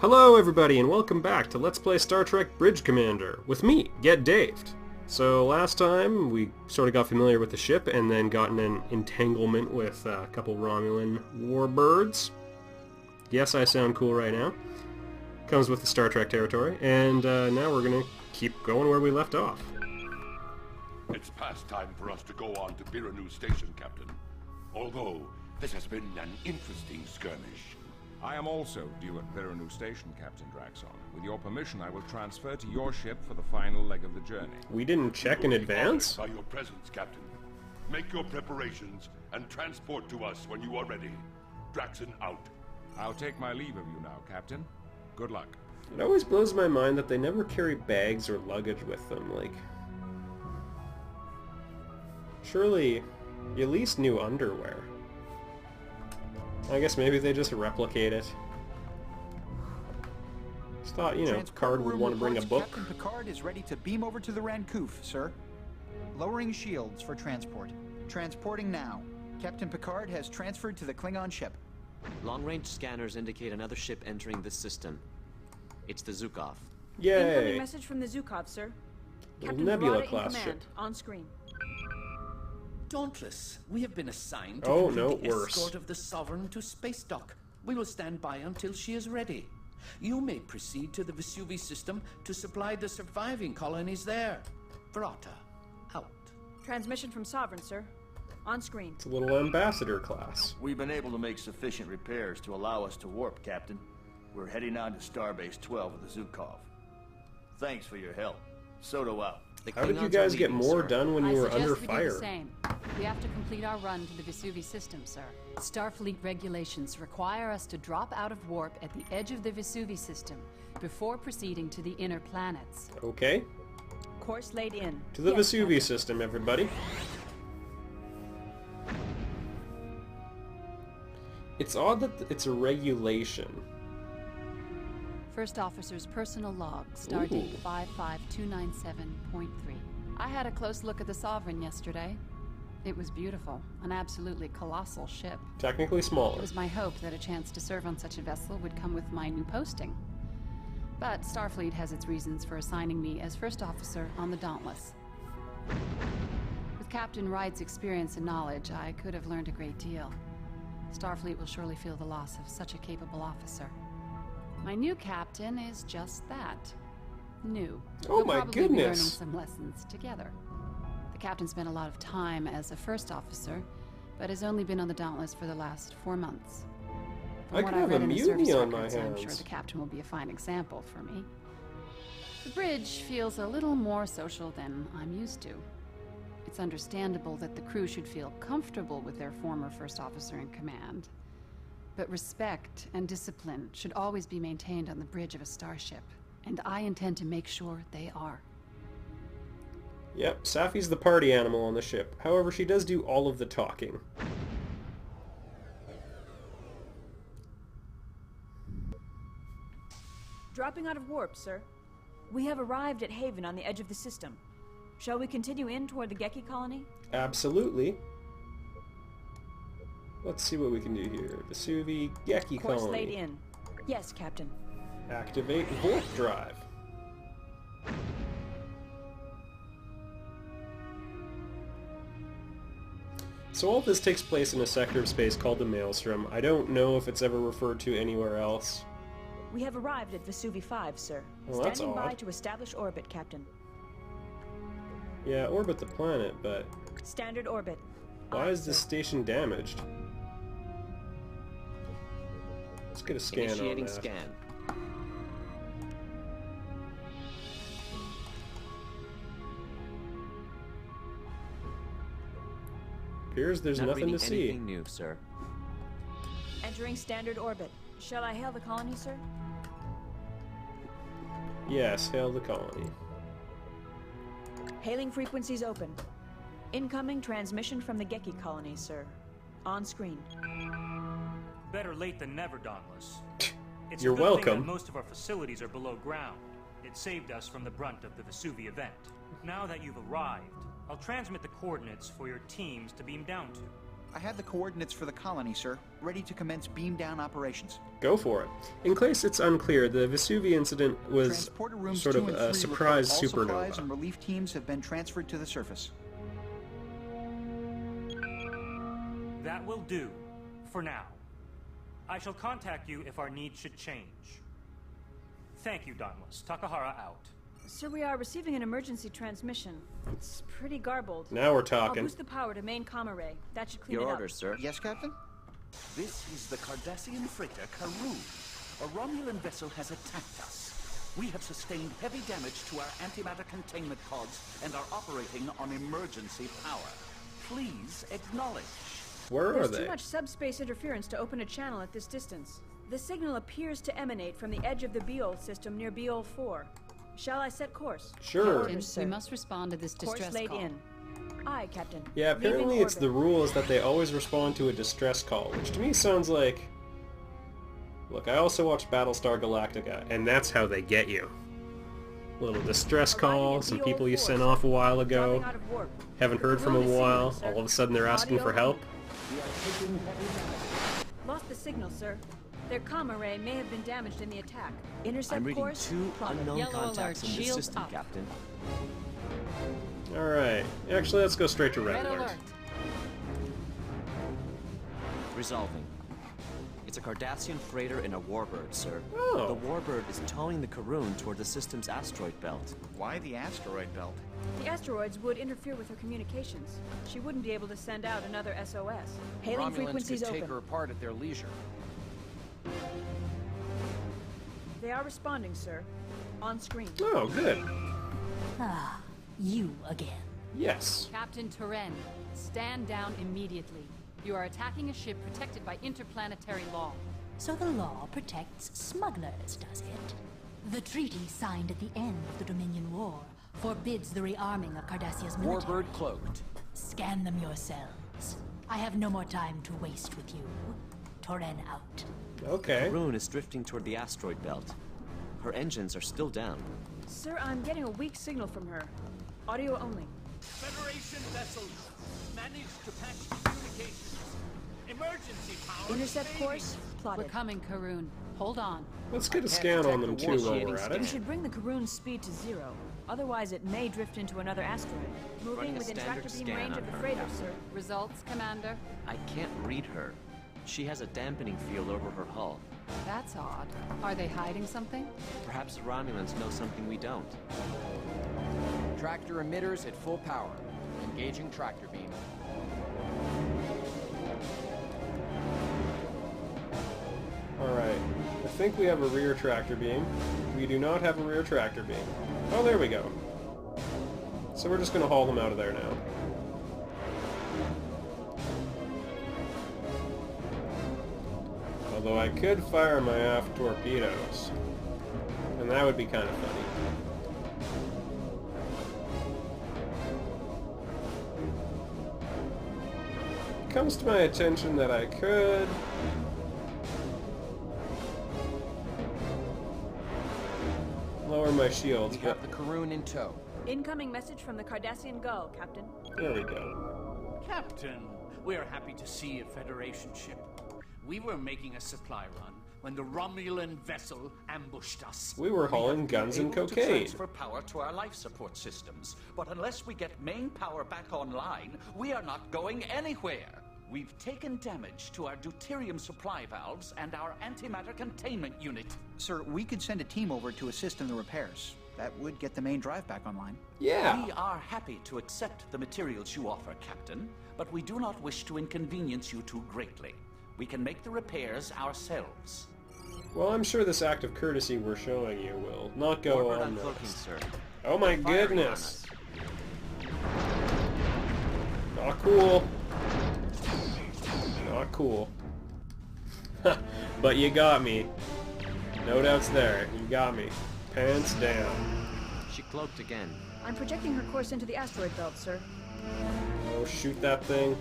Hello everybody and welcome back to Let's Play Star Trek Bridge Commander, with me, Get Daved. So last time we sort of got familiar with the ship and then got in an entanglement with a couple Romulan Warbirds. Yes, I sound cool right now. Comes with the Star Trek territory, and now we're going to keep going where we left off. It's past time for us to go on to Biranu Station, Captain. Although, this has been an interesting skirmish. I am also due at Biranu Station, Captain Draxon. With your permission, I will transfer to your ship for the final leg of the journey. We didn't check in advance? By your presence, Captain. Make your preparations and transport to us when you are ready. Draxon out. I'll take my leave of you now, Captain. Good luck. It always blows my mind that they never carry bags or luggage with them, like... Surely, you at least knew underwear. I guess maybe they just replicate it. Just thought, you know, Picard would want to bring a book. Captain Picard is ready to beam over to the Rancouff, sir. Lowering shields for transport. Transporting now. Captain Picard has transferred to the Klingon ship. Long-range scanners indicate another ship entering this system. It's the Zukov. Yay! Incoming message from the Zukov, sir. Captain Nebula Varada class in command, ship. on screen. Dauntless, we have been assigned to complete the escort of the Sovereign to space dock. We will stand by until she is ready. You may proceed to the Vesuvius system to supply the surviving colonies there. Vrata, out. Transmission from Sovereign, sir. On screen. It's a little ambassador class. We've been able to make sufficient repairs to allow us to warp, Captain. We're heading on to Starbase 12 with the Zukov. Thanks for your help. Soto out. How did you guys get more done when you were under fire? I suggest we do the same. We have to complete our run to the Vesuvius system, sir. Starfleet regulations require us to drop out of warp at the edge of the Vesuvius system before proceeding to the inner planets. Okay. Course laid in. To the Vesuvius system, everybody. It's odd that it's a regulation. First Officer's personal log, stardate 55297.3. I had a close look at the Sovereign yesterday. It was beautiful, an absolutely colossal ship. Technically smaller. It was my hope that a chance to serve on such a vessel would come with my new posting. But Starfleet has its reasons for assigning me as First Officer on the Dauntless. With Captain Wright's experience and knowledge, I could have learned a great deal. Starfleet will surely feel the loss of such a capable officer. My new captain is just that. New. Oh my probably be learning goodness. some lessons together. The captain spent a lot of time as a first officer, but has only been on the Dauntless for the last 4 months. From I what could I have read a in the mutiny service on my records, I'm sure hands. the captain will be a fine example for me. The bridge feels a little more social than I'm used to. It's understandable that the crew should feel comfortable with their former first officer in command. But respect and discipline should always be maintained on the bridge of a starship, and I intend to make sure they are. Yep, Safi's the party animal on the ship. However, she does do all of the talking. Dropping out of warp, sir. We have arrived at Haven on the edge of the system. Shall we continue in toward the Geki colony? Absolutely. Let's see what we can do here. Vesuvi, Geki Course colony. laid in. Yes, Captain. Activate warp drive. So all this takes place in a sector of space called the Maelstrom. I don't know if it's ever referred to anywhere else. We have arrived at Vesuvi 5, sir. Well, that's Standing by odd. to establish orbit, Captain. Yeah, orbit the planet, but Standard orbit. why is this station damaged? Let's get a scan Initiating on that. scan. Appears there's Not nothing reading to see. anything new, sir. Entering standard orbit. Shall I hail the colony, sir? Yes, hail the colony. Hailing frequencies open. Incoming transmission from the Geki colony, sir. On screen. Better late than never, Dauntless. It's You're a good thing welcome. that most of our facilities are below ground. It saved us from the brunt of the Vesuvi event. Now that you've arrived, I'll transmit the coordinates for your teams to beam down to. I had the coordinates for the colony, sir, ready to commence beam-down operations. Go for it. In case it's unclear, the Vesuvi incident was Transporter rooms sort 2 of and 3 a surprise report all supplies supernova. and relief teams have been transferred to the surface. That will do, for now. I shall contact you if our needs should change. Thank you, Dauntless. Takahara out. Sir, we are receiving an emergency transmission. It's pretty garbled. Now we're I'll talking. boost the power to main comm array. That should clean Your it up. orders, sir. Yes, Captain? This is the Cardassian freighter Karun. A Romulan vessel has attacked us. We have sustained heavy damage to our antimatter containment pods and are operating on emergency power. Please acknowledge. Where are There's they? too much subspace interference to open a channel at this distance. The signal appears to emanate from the edge of the Beol system near Beol 4. Shall I set course? Sure. Captain, we must respond to this distress Course laid call. in. Aye, Captain. Yeah, Leaving apparently it's the orbit. rule is that they always respond to a distress call, which to me sounds like... Look, I also watched Battlestar Galactica, and that's how they get you. Little distress call, some people you sent off a while ago, Dropping out of warp. haven't heard from them a Receiving, while, sir. all of a sudden they're asking for Audio help. Lost the signal, sir. Their comm array may have been damaged in the attack. Intercept I'm reading course. 2 plotted. unknown Yellow contacts alert, in the shield system, up. Captain. Alright, actually let's go straight to Red Red Alert. alert. Resolving. It's a Cardassian freighter in a Warbird, sir. Oh. The Warbird is towing the Karun toward the system's asteroid belt. Why the asteroid belt? The asteroids would interfere with her communications. She wouldn't be able to send out another SOS. Hailing Romulans frequencies could open. take her apart at their leisure. They are responding, sir. On screen. Oh, good. Ah, you again. Yes. Captain Turen, stand down immediately. You are attacking a ship protected by interplanetary law. So the law protects smugglers, does it? The treaty signed at the end of the Dominion War forbids the rearming of Cardassia's military. Warbird cloaked. Scan them yourselves. I have no more time to waste with you. Toren out. Okay. Karun is drifting toward the asteroid belt. Her engines are still down. Sir, I'm getting a weak signal from her. Audio only. Federation vessels managed to patch communications. Emergency power. Intercept course We're plotted. coming, Karun. Hold on. Let's get a scan on them too while we're at We it. should bring the Karun's speed to 0. Otherwise, it may drift into another asteroid. Moving Running a within standard tractor beam scan range on of the her, freighter, Captain. sir. Results, Commander? I can't read her. She has a dampening field over her hull. That's odd. Are they hiding something? Perhaps the Romulans know something we don't. Tractor emitters at full power. Engaging tractor beam. Alright. I think we have a rear tractor beam. We do not have a rear tractor beam. Oh, there we go. So we're just going to haul them out of there now. Although I could fire my aft torpedoes. And that would be kind of funny. It comes to my attention that I could... lower my shields, We but have the Karun in tow. Incoming message from the Cardassian Gull, Captain. there we go. Captain, we're happy to see a Federation ship. We were making a supply run when the Romulan vessel ambushed us. We were hauling guns and able to cocaine. transfer power to our life support systems, but unless we get main power back online, we are not going anywhere. We've taken damage to our deuterium supply valves and our antimatter containment unit. Sir, we could send a team over to assist in the repairs. That would get the main drive back online. Yeah. We are happy to accept the materials you offer, Captain, but we do not wish to inconvenience you too greatly. We can make the repairs ourselves. Well, I'm sure this act of courtesy we're showing you will not go Warbird unnoticed. uncloaking, sir. Oh my They're firing on goodness. us. Not cool. Not cool. But you got me. No doubts there. You got me. Pants down. She cloaked again. I'm projecting her course into the asteroid belt, sir. Oh, shoot that thing.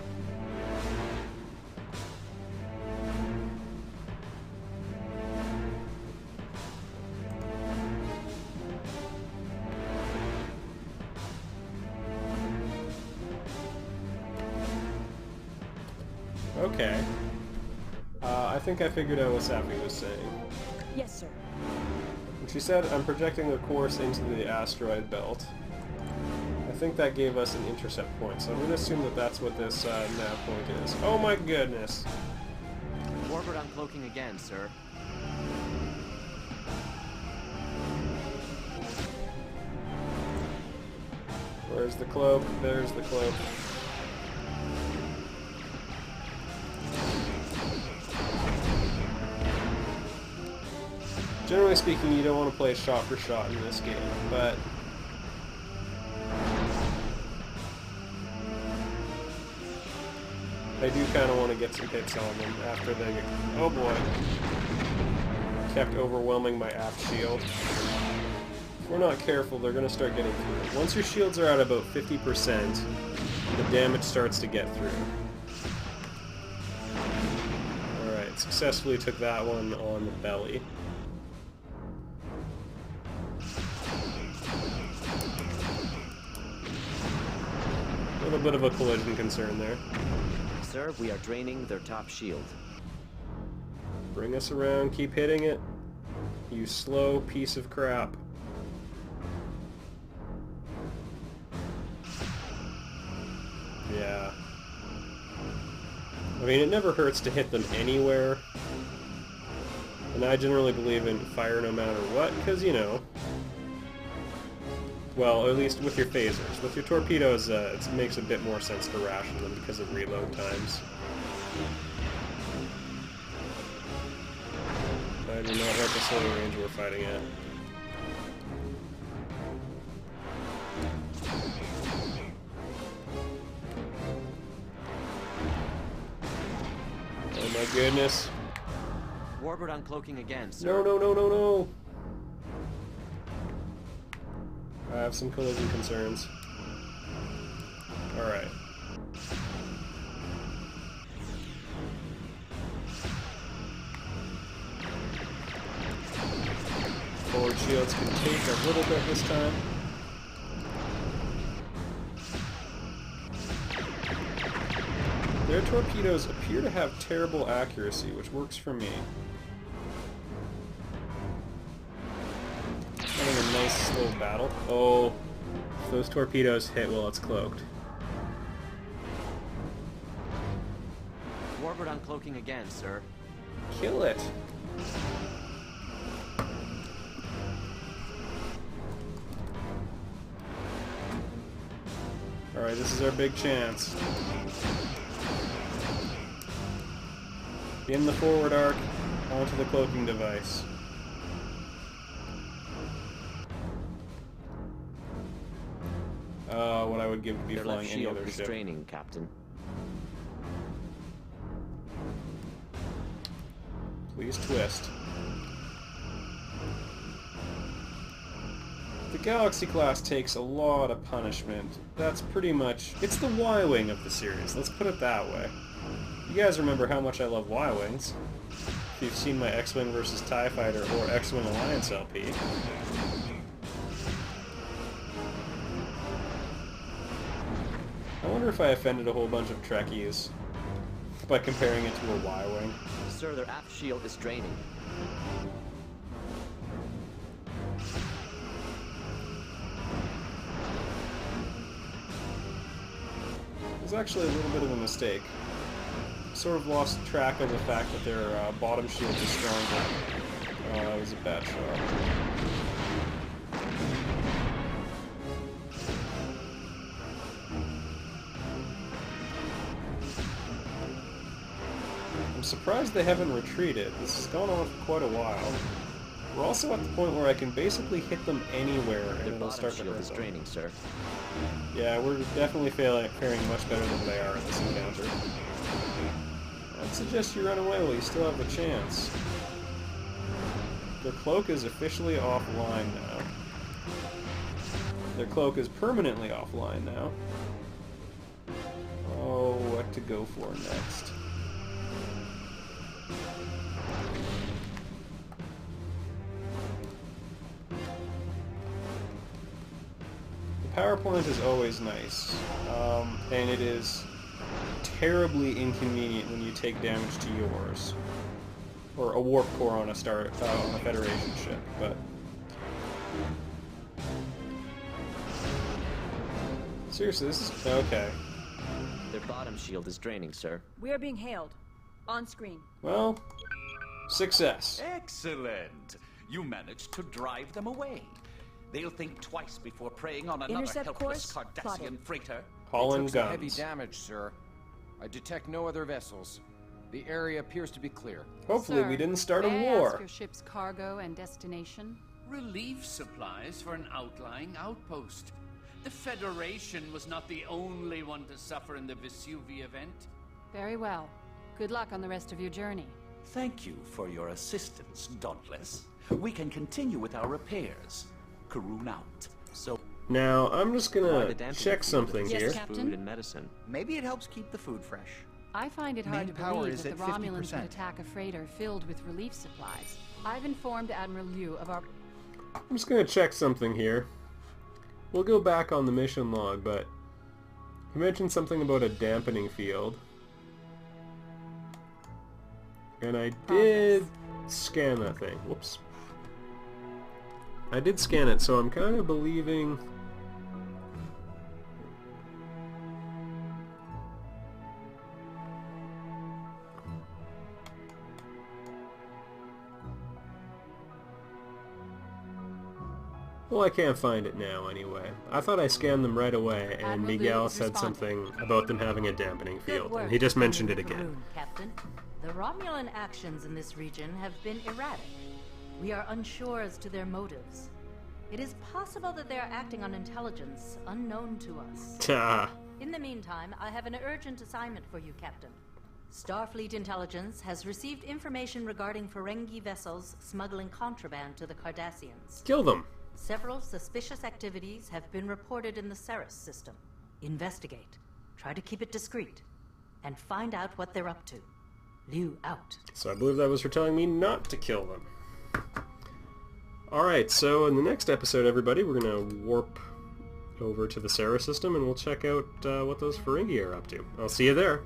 Okay. I think I figured out what Sappy was saying. Yes, sir. When she said, I'm projecting a course into the asteroid belt, I think that gave us an intercept point, so I'm going to assume that that's what this nav point is. Oh my goodness! Warbird uncloaking again, sir. Where's the cloak? There's the cloak. Generally speaking, you don't want to play shot for shot in this game, but I do kind of want to get some hits on them after they get, oh boy, kept overwhelming my aft shield. If we're not careful, they're going to start getting through. Once your shields are at about 50%, the damage starts to get through. Alright, successfully took that one on the belly. A little bit of a collision concern there. Sir, we are draining their top shield. Bring us around, keep hitting it. You slow piece of crap. Yeah. I mean, it never hurts to hit them anywhere. And I generally believe in fire no matter what, because, you know... Well, at least with your phasers. With your torpedoes, it makes a bit more sense to ration them because of reload times. I do not like the sort of range we're fighting at. Oh my goodness. Warbird uncloaking again, sir. No, no, no, no, no! I have some collision concerns. Alright. Forward shields can take a little bit this time. Their torpedoes appear to have terrible accuracy, which works for me. Having a nice slow battle. Oh, if those torpedoes hit while it's cloaked. Warbird uncloaking again, sir. Kill it! Alright, this is our big chance. In the forward arc, onto the cloaking device. What I would give to be Their flying left any shield other is ship. draining, Captain. Please twist. The Galaxy class takes a lot of punishment. That's pretty much... It's the Y-Wing of the series, let's put it that way. You guys remember how much I love Y-Wings. If you've seen my X-Wing vs. TIE Fighter or X-Wing Alliance LP. I wonder if I offended a whole bunch of Trekkies by comparing it to a Y-Wing. Sir, their aft shield is draining. It was actually a little bit of a mistake. Sort of lost track of the fact that their bottom shield is stronger. Oh, that was a bad shot. I'm surprised they haven't retreated. This has gone on for quite a while. We're also at the point where I can basically hit them anywhere and it'll start to hurt them. Draining, sir. Yeah, we're definitely faring much better than they are in this encounter. I'd suggest you run away while you still have the chance. Their cloak is officially offline now. Their cloak is permanently offline now. Oh, what to go for next? The power plant is always nice, and it is terribly inconvenient when you take damage to yours. Or a warp core on a Federation ship, but... Seriously, this is... okay. Their bottom shield is draining, sir. We are being hailed. On screen. Well, success. Excellent! You managed to drive them away. They'll think twice before preying on another Intercept helpless course Cardassian plotted. freighter. Hauling Took some heavy guns. damage, sir. I detect no other vessels. The area appears to be clear. Hopefully Sir, we didn't start a may I war. ask your ship's cargo and destination? Relief supplies for an outlying outpost. The Federation was not the only one to suffer in the Vesuvia event. Very well. Good luck on the rest of your journey. Thank you for your assistance, Dauntless. We can continue with our repairs. Karun out. So, Now, I'm just why the gonna damping check something Yes, here. Captain? food and medicine. Maybe it helps keep the food fresh. I find it hard Main to power believe is that the at Romulans 50%. would attack a freighter filled with relief supplies. I've informed Admiral Liu of our... I'm just gonna check something here. We'll go back on the mission log, but you mentioned something about a dampening field. And I did scan that thing. Whoops. I did scan it, so I'm kind of believing... Well, I can't find it now, anyway. I thought I scanned them right away, and Admiral Miguel Liu is said something about them having a dampening field, and he just mentioned it again. Captain. The Romulan actions in this region have been erratic. We are unsure as to their motives. It is possible that they are acting on intelligence unknown to us. Ta. In the meantime, I have an urgent assignment for you, Captain. Starfleet Intelligence has received information regarding Ferengi vessels smuggling contraband to the Cardassians. Kill them. Several suspicious activities have been reported in the Ceres system. Investigate. Try to keep it discreet. And find out what they're up to. Liu out. So I believe that was her telling me not to kill them. Alright, so in the next episode, everybody, we're going to warp over to the Ceres system and we'll check out what those Ferengi are up to. I'll see you there.